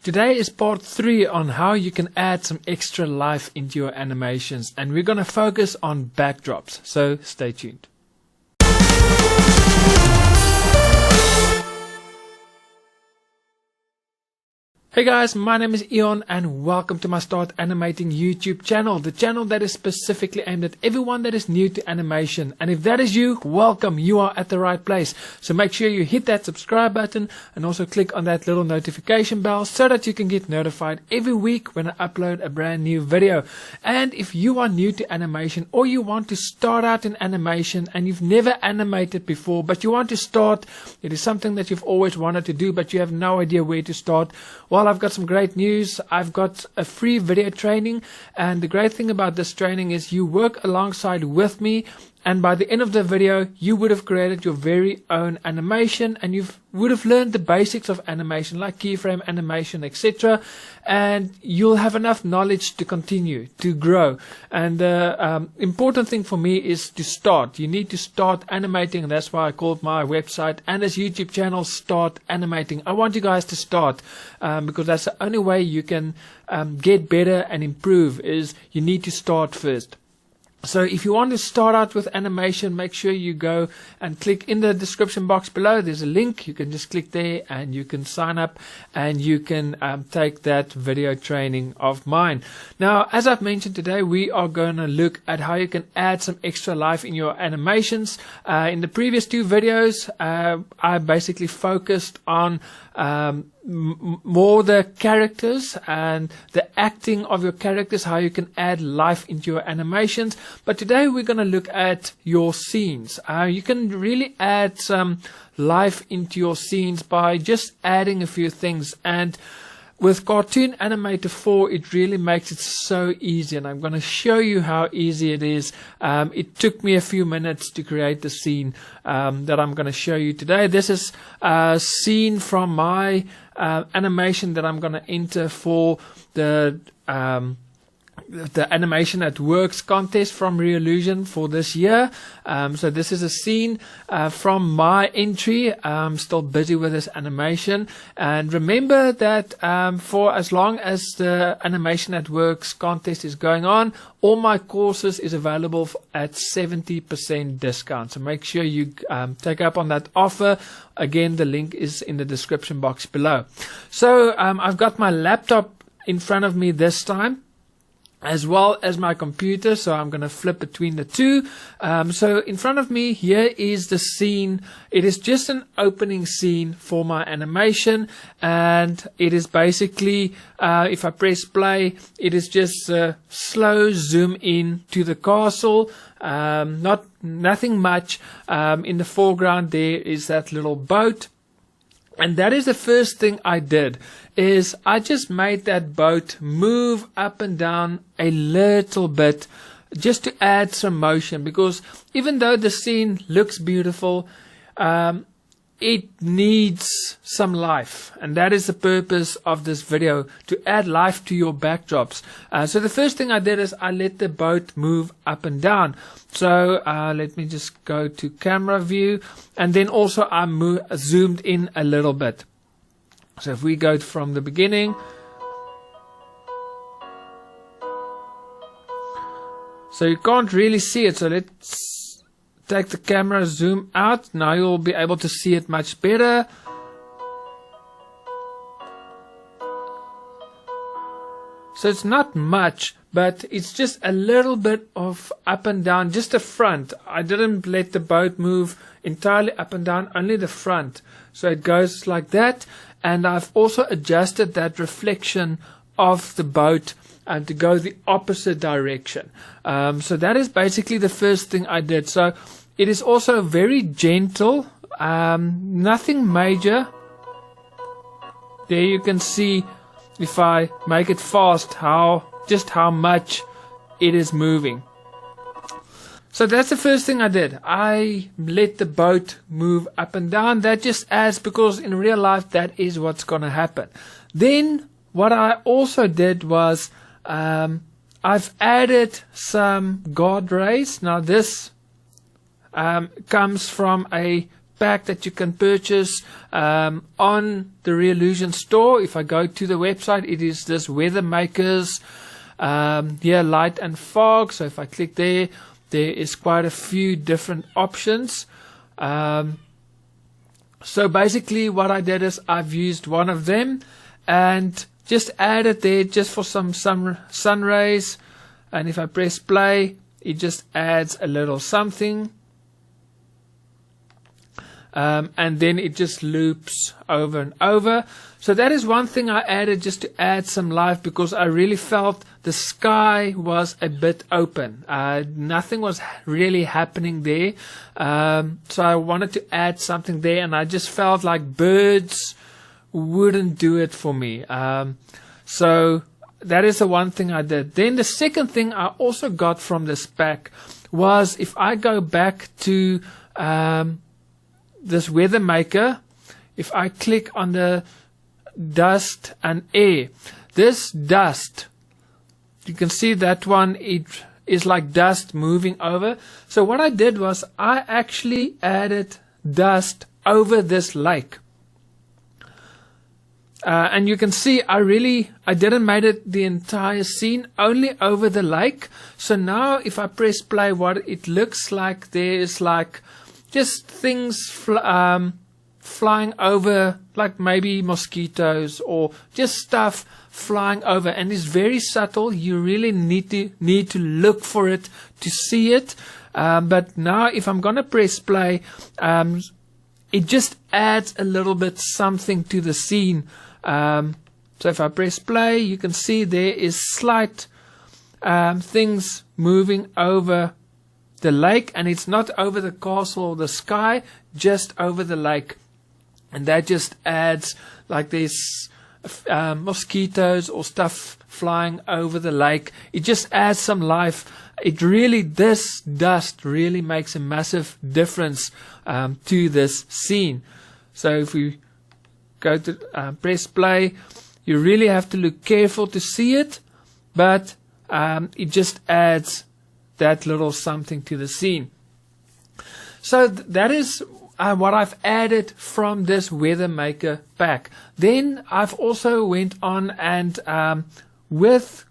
Today is part 3 on how you can add some extra life into your animations, and we're going to focus on backdrops, so stay tuned. Hey guys, my name is Eon and welcome to my Start Animating YouTube channel, the channel that is specifically aimed at everyone that is new to animation. And if that is you, welcome, you are at the right place. So make sure you hit that subscribe button and also click on that little notification bell so that you can get notified every week when I upload a brand new video. And if you are new to animation or you want to start out in animation and you've never animated before but you want to start, it is something that you've always wanted to do but you have no idea where to start, well, I've got some great news. I've got a free video training, and the great thing about this training is you work alongside with me, and by the end of the video you would have created your very own animation and you would have learned the basics of animation like keyframe animation, etc. And you'll have enough knowledge to continue to grow. And the important thing for me is to start. You need to start animating, and that's why I called my website and this YouTube channel Start Animating. I want you guys to start because that's the only way you can get better and improve, is you need to start first. So if you want to start out with animation, make sure you go and click in the description box below. There's a link. You can just click there and you can sign up and you can take that video training of mine. Now, as I've mentioned today, we are going to look at how you can add some extra life in your animations. In the previous 2 videos, I basically focused on more the characters and the acting of your characters, how you can add life into your animations. But today we're going to look at your scenes. You can really add some life into your scenes by just adding a few things, and with Cartoon Animator 4, it really makes it so easy, and I'm going to show you how easy it is. It took me a few minutes to create the scene that I'm going to show you today. This is a scene from my animation that I'm going to enter for the Animation That Works contest from Reillusion for this year. So this is a scene from my entry. I'm still busy with this animation, and remember that for as long as the Animation That Works contest is going on, all my courses is available at 70% discount. So make sure you take up on that offer. Again, the link is in the description box below. So I've got my laptop in front of me this time, as well as my computer, so I'm going to flip between the two. So in front of me here is the scene. It is just an opening scene for my animation, and it is basically, if I press play, it is just a slow zoom in to the castle. Nothing much. In the foreground there is that little boat. And that is the first thing I did, is I just made that boat move up and down a little bit just to add some motion, because even though the scene looks beautiful, it needs some life, and that is the purpose of this video, to add life to your backdrops. So the first thing I did is I let the boat move up and down. So let me just go to camera view, and then also I zoomed in a little bit. So if we go from the beginning, so you can't really see it, so let's take the camera zoom out. Now you'll be able to see it much better. So it's not much, but it's just a little bit of up and down, just the front. I didn't let the boat move entirely up and down, only the front. So it goes like that, and I've also adjusted that reflection of the boat and to go the opposite direction. So that is basically the first thing I did. So it is also very gentle, nothing major. There you can see, if I make it fast, just how much it is moving. So that's the first thing I did. I let the boat move up and down. That just adds, because in real life that is what's going to happen. Then what I also did was I've added some guard rays. Now this comes from a pack that you can purchase on the Reallusion store. If I go to the website, it is this Weather Makers light and fog. So if I click there, there is quite a few different options. So basically what I did is I've used one of them and just added there just for some sun rays, and if I press play, it just adds a little something, and then it just loops over and over. So that is one thing I added just to add some life, because I really felt the sky was a bit open. Nothing was really happening there, so I wanted to add something there, and I just felt like birds wouldn't do it for me. So that is the one thing I did. Then the second thing I also got from this pack was, if I go back to this Weather Maker, if I click on the dust and air, this dust, you can see that one, it is like dust moving over. So what I did was I actually added dust over this lake. And you can see I didn't make it the entire scene, only over the lake. So now if I press play, what it looks like, there is like just things flying over, like maybe mosquitoes or just stuff flying over, and it's very subtle. You really need to look for it to see it. But now if I'm gonna press play, it just adds a little bit something to the scene. So if I press play, you can see there is slight things moving over the lake, and it's not over the castle or the sky, just over the lake, and that just adds, like there's mosquitoes or stuff flying over the lake. It just adds some life. This dust really makes a massive difference to this scene. So if we go to press play, you really have to look careful to see it, but it just adds that little something to the scene. So that is what I've added from this Weather Maker pack. Then I've also went on and with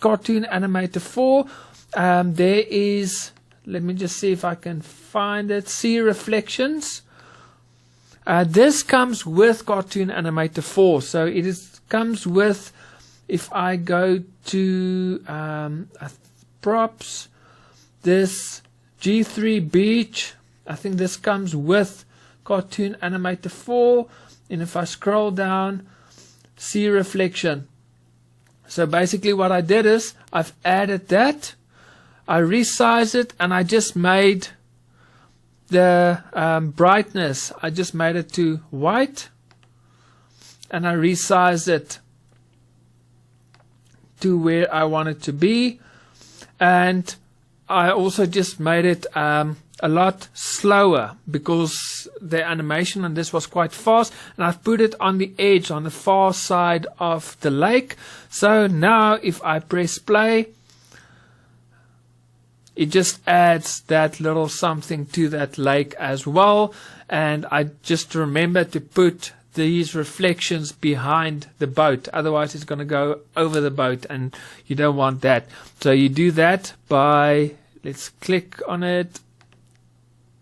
Cartoon Animator 4, there is, let me just see if I can find it, Sea Reflections. This comes with Cartoon Animator 4, so it comes with, if I go to props, this G3 Beach, I think this comes with Cartoon Animator 4, and if I scroll down, Sea Reflection. So basically what I did is I've added that, I resized it, and I just made the brightness, I just made it to white, and I resized it to where I want it to be, and I also just made it a lot slower, because the animation on this was quite fast, and I've put it on the edge, on the far side of the lake. So now if I press play, it just adds that little something to that lake as well. And I just remember to put these reflections behind the boat, otherwise it's going to go over the boat, and you don't want that. So you do that by, let's click on it.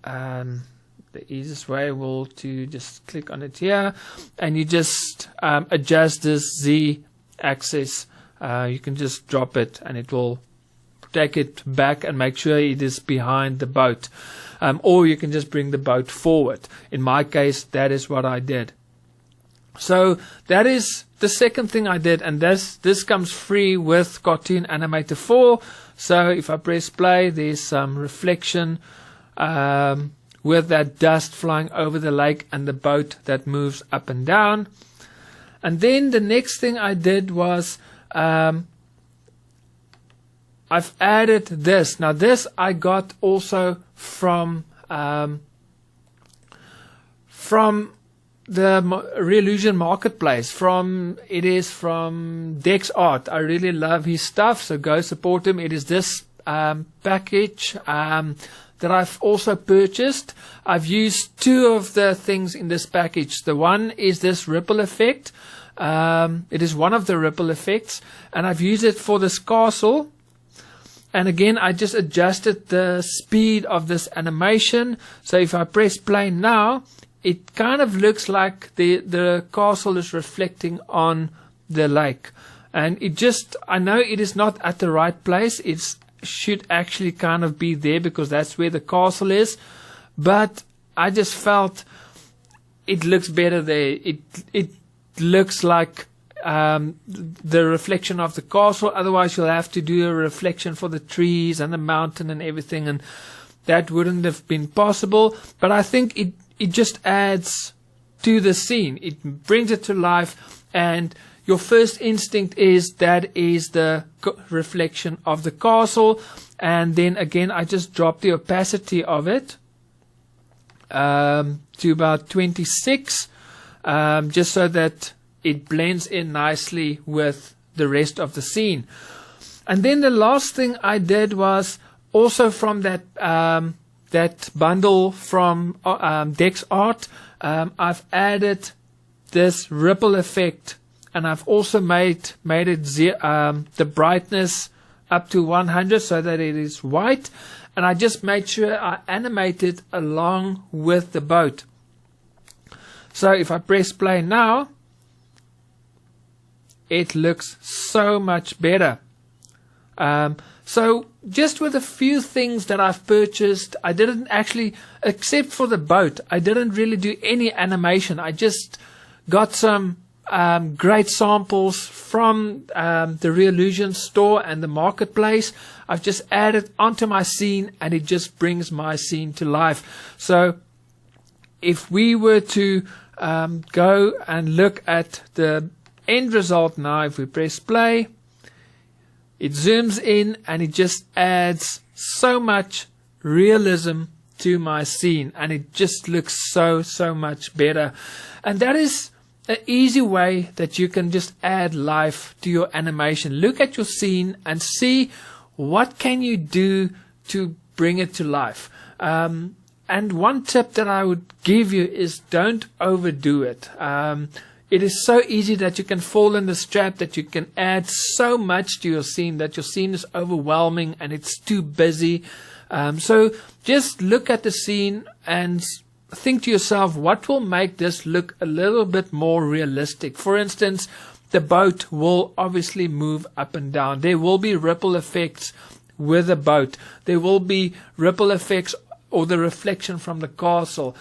The easiest way will to just click on it here, and you just adjust this Z axis. You can just drop it, and it will take it back and make sure it is behind the boat, or you can just bring the boat forward. In my case, that is what I did. So that is the second thing I did, and this comes free with Cartoon Animator 4. So if I press play, there's some reflection with that dust flying over the lake and the boat that moves up and down. And then the next thing I did was I've added this. Now this I got also from the Reallusion Marketplace. It is from Dex Art. I really love his stuff, so go support him. It is this package that I've also purchased. I've used two of the things in this package. The one is this ripple effect. It is one of the ripple effects, and I've used it for this castle. And again, I just adjusted the speed of this animation. So if I press play now, it kind of looks like the castle is reflecting on the lake. And I know it is not at the right place. It should actually kind of be there because that's where the castle is. But I just felt it looks better there. It looks like the reflection of the castle. Otherwise, you'll have to do a reflection for the trees and the mountain and everything, and that wouldn't have been possible. But I think it just adds to the scene. It brings it to life, and your first instinct is that is the reflection of the castle. And then again, I just dropped the opacity of it to about 26, just so that it blends in nicely with the rest of the scene. And then the last thing I did was also from that bundle from Dex Art. I've added this ripple effect, and I've also made it the brightness up to 100 so that it is white. And I just made sure I animated along with the boat. So if I press play now, it looks so much better. So just with a few things that I've purchased, I didn't actually, except for the boat, I didn't really do any animation. I just got some great samples from the Reallusion store and the marketplace. I've just added onto my scene, and it just brings my scene to life. So if we were to go and look at the end result now, if we press play, it zooms in and it just adds so much realism to my scene, and it just looks so much better. And that is an easy way that you can just add life to your animation. Look at your scene and see what can you do to bring it to life. And one tip that I would give you is don't overdo it. It is so easy that you can fall in this trap, that you can add so much to your scene that your scene is overwhelming and it's too busy. So just look at the scene and think to yourself, what will make this look a little bit more realistic? For instance, the boat will obviously move up and down. There will be ripple effects with the boat. There will be ripple effects or the reflection from the castle.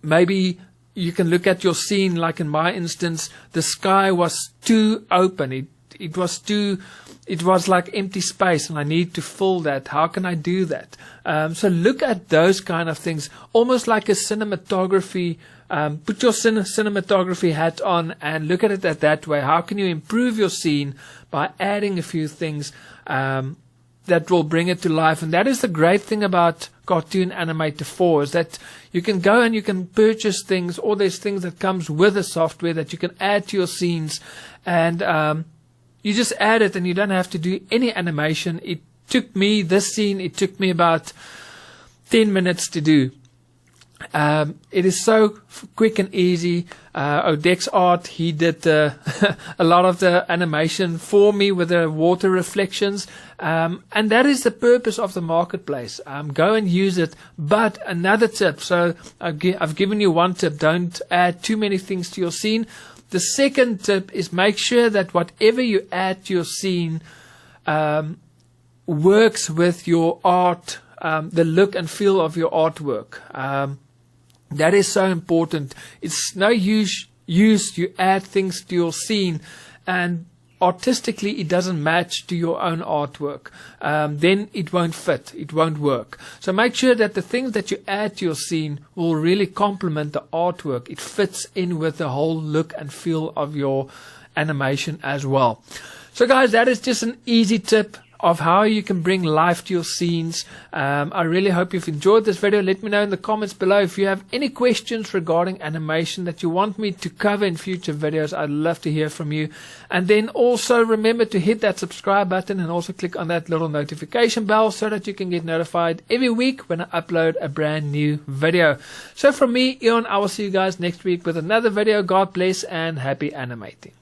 Maybe you can look at your scene, like in my instance, the sky was too open. It was like empty space, and I need to fill that. How can I do that? So look at those kind of things, almost like a cinematography. Put your cinematography hat on and look at it that way. How can you improve your scene by adding a few things that will bring it to life? And that is the great thing about Cartoon Animator 4, is that you can go and you can purchase things, or there's things that comes with the software that you can add to your scenes, and you just add it and you don't have to do any animation. It took me about 10 minutes to do. It is so quick and easy. Dex Art, he did a lot of the animation for me with the water reflections, and that is the purpose of the marketplace. Go and use it. But another tip, so I've given you one tip: don't add too many things to your scene. The second tip is make sure that whatever you add to your scene works with your art, the look and feel of your artwork. That is so important. It's no use you add things to your scene and artistically it doesn't match to your own artwork. Then it won't fit. It won't work. So make sure that the things that you add to your scene will really complement the artwork. It fits in with the whole look and feel of your animation as well. So guys, that is just an easy tip. of how you can bring life to your scenes. I really hope you've enjoyed this video. Let me know in the comments below if you have any questions regarding animation that you want me to cover in future videos. I'd love to hear from you. And then also remember to hit that subscribe button and also click on that little notification bell so that you can get notified every week when I upload a brand new video. So from me, Ian, I will see you guys next week with another video. God bless and happy animating.